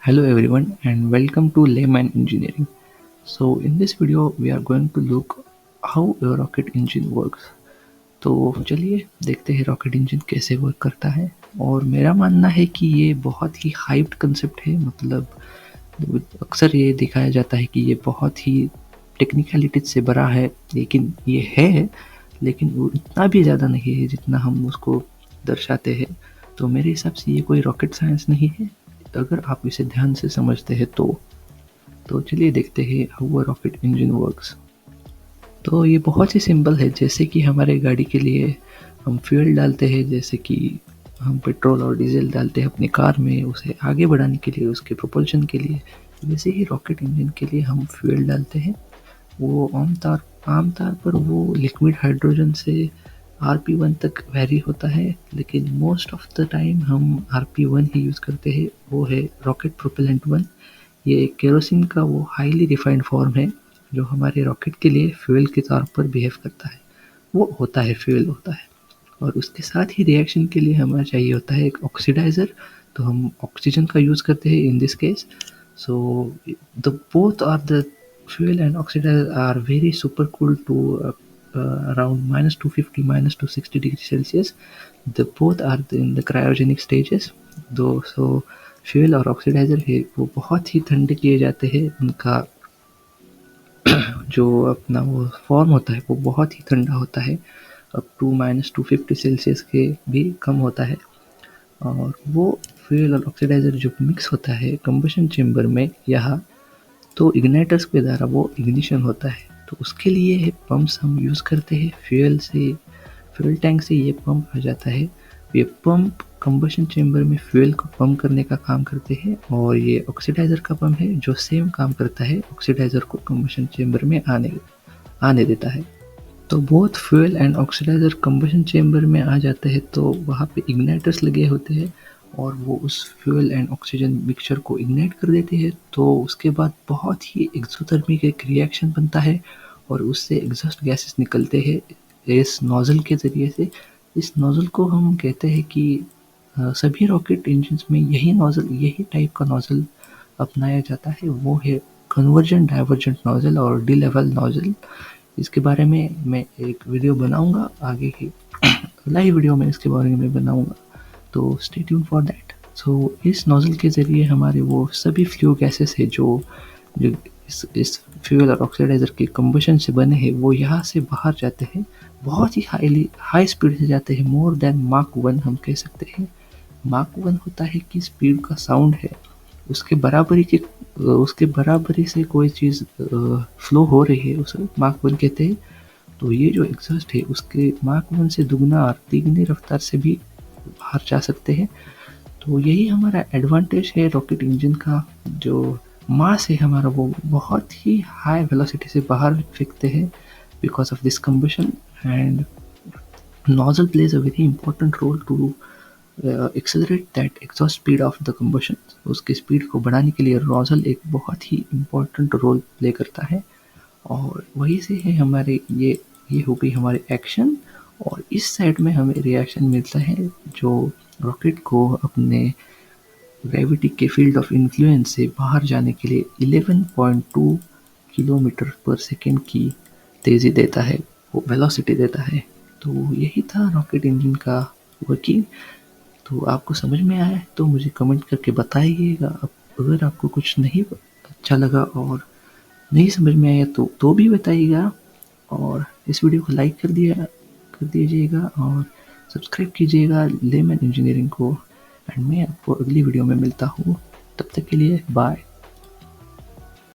Hello everyone and welcome to Layman Engineering. So in this video we are going to look how a rocket engine works. तो चलिए देखते हैं rocket engine कैसे work करता है। और मेरा मानना है कि ये बहुत ही हाइप्ड कंसेप्ट है। मतलब अक्सर ये दिखाया जाता है कि ये बहुत ही टेक्निकलिटीज से भरा है, लेकिन ये है, लेकिन वो इतना भी ज़्यादा नहीं है जितना हम उसको दर्शाते हैं। तो मेरे हिसाब से ये कोई रॉकेट साइंस नहीं है अगर आप इसे ध्यान से समझते हैं तो चलिए देखते हैं how a rocket engine works. तो ये बहुत ही सिंपल है। जैसे कि हमारे गाड़ी के लिए हम फ्यूल डालते हैं, जैसे कि हम पेट्रोल और डीजल डालते हैं अपनी कार में उसे आगे बढ़ाने के लिए, उसके प्रोपल्शन के लिए, वैसे ही रॉकेट इंजन के लिए हम फ्यूल डालते हैं। वो आमतौर पर वो लिक्विड हाइड्रोजन से RP1 तक वेरी होता है, लेकिन मोस्ट ऑफ द टाइम हम RP1 ही यूज़ करते हैं। वो है रॉकेट प्रोपेलेंट 1। ये केरोसिन का वो हाईली रिफाइंड फॉर्म है जो हमारे रॉकेट के लिए फ्यूल के तौर पर बिहेव करता है। वो होता है, फ्यूल होता है। और उसके साथ ही रिएक्शन के लिए हमें चाहिए होता है एक ऑक्सीडाइज़र। तो हम ऑक्सीजन का यूज़ करते हैं in this case. So the both are the fuel and oxidizer are very super cool to around -250 -260 degrees Celsius. The both are in the cryogenic stages. दो सो फ्यूल और ऑक्सीडाइज़र है वो बहुत ही ठंडे किए जाते हैं। उनका जो अपना वो फॉर्म होता है वो बहुत ही ठंडा होता है, अप टू -250 सेल्सियस के भी कम होता है। और वो फ्यूल और ऑक्सीडाइज़र जब मिक्स होता है कंबशन चेम्बर में यहाँ, तो इग्नाइटर्स के द्वारा वो इग्निशन होता है। तो उसके लिए पंप्स हम यूज़ करते हैं। फ्यूल टैंक से ये पंप आ जाता है। ये पंप कंबशन चेम्बर में फ्यूल को पंप करने का काम करते हैं, और ये ऑक्सीडाइज़र का पंप है जो सेम काम करता है, ऑक्सीडाइज़र को कंबशन चेम्बर में आने देता है। तो both fuel and oxidiser combustion chamber में आ जाते हैं, तो वहाँ पे इग्नाइटर्स लगे होते हैं और वो उस फ्यूल एंड ऑक्सीजन मिक्सचर को इग्नाइट कर देते हैं। तो उसके बाद बहुत ही एक्सोथर्मिक एक रिएक्शन बनता है और उससे एग्जॉस्ट गैसेस निकलते हैं इस नोज़ल के ज़रिए से। इस नोज़ल को हम कहते हैं कि सभी रॉकेट इंजन्स में यही टाइप का नोज़ल अपनाया जाता है। वो है कन्वर्जेंट डाइवर्जेंट नोज़ल और डी लेवल नोज़ल। इसके बारे में मैं एक वीडियो बनाऊंगा आगे की अगला ही वीडियो में इसके बारे में बनाऊंगा, तो स्टे ट्यून फॉर दैट। सो इस नोज़ल के ज़रिए हमारे वो सभी फ्लू गैसेस है जो इस फ्यूल और ऑक्सीडाइज़र के कंबशन से बने हैं, वो यहाँ से बाहर जाते हैं। बहुत ही हाई स्पीड से जाते हैं, मोर देन माक 1 हम कह सकते हैं। माक 1 होता है कि स्पीड का साउंड है उसके बराबरी से कोई चीज़ फ्लो हो रही है, उसे माक 1 कहते हैं। तो ये जो एग्जॉस्ट है उसके माक 1 से दुगना और तिगनी रफ्तार से भी बाहर जा सकते हैं। तो यही हमारा एडवांटेज है रॉकेट इंजन का। जो मास है हमारा वो बहुत ही हाई वेलोसिटी से बाहर फेंकते हैं because of this combustion. And nozzle plays a very important role to accelerate that exhaust speed of the combustion। उसकी स्पीड को बढ़ाने के लिए नोजल एक बहुत ही इम्पोर्टेंट रोल प्ले करता है। और वही से है हमारे ये हो गई हमारी एक्शन। और इस साइड में हमें रिएक्शन मिलता है जो रॉकेट को अपने ग्रेविटी के फील्ड ऑफ इन्फ्लुएंस से बाहर जाने के लिए 11.2 किलोमीटर पर सेकेंड की तेज़ी देता है, वो वेलोसिटी देता है। तो यही था रॉकेट इंजन का वर्किंग। तो आपको समझ में आया है तो मुझे कमेंट करके बताइएगा। अगर आपको कुछ नहीं अच्छा लगा और नहीं समझ में आया तो भी बताइएगा। और इस वीडियो को लाइक कर दीजिएगा और सब्सक्राइब कीजिएगा लेमन इंजीनियरिंग को। एंड मैं आपको अगली वीडियो में मिलता हूँ। तब तक के लिए बाय।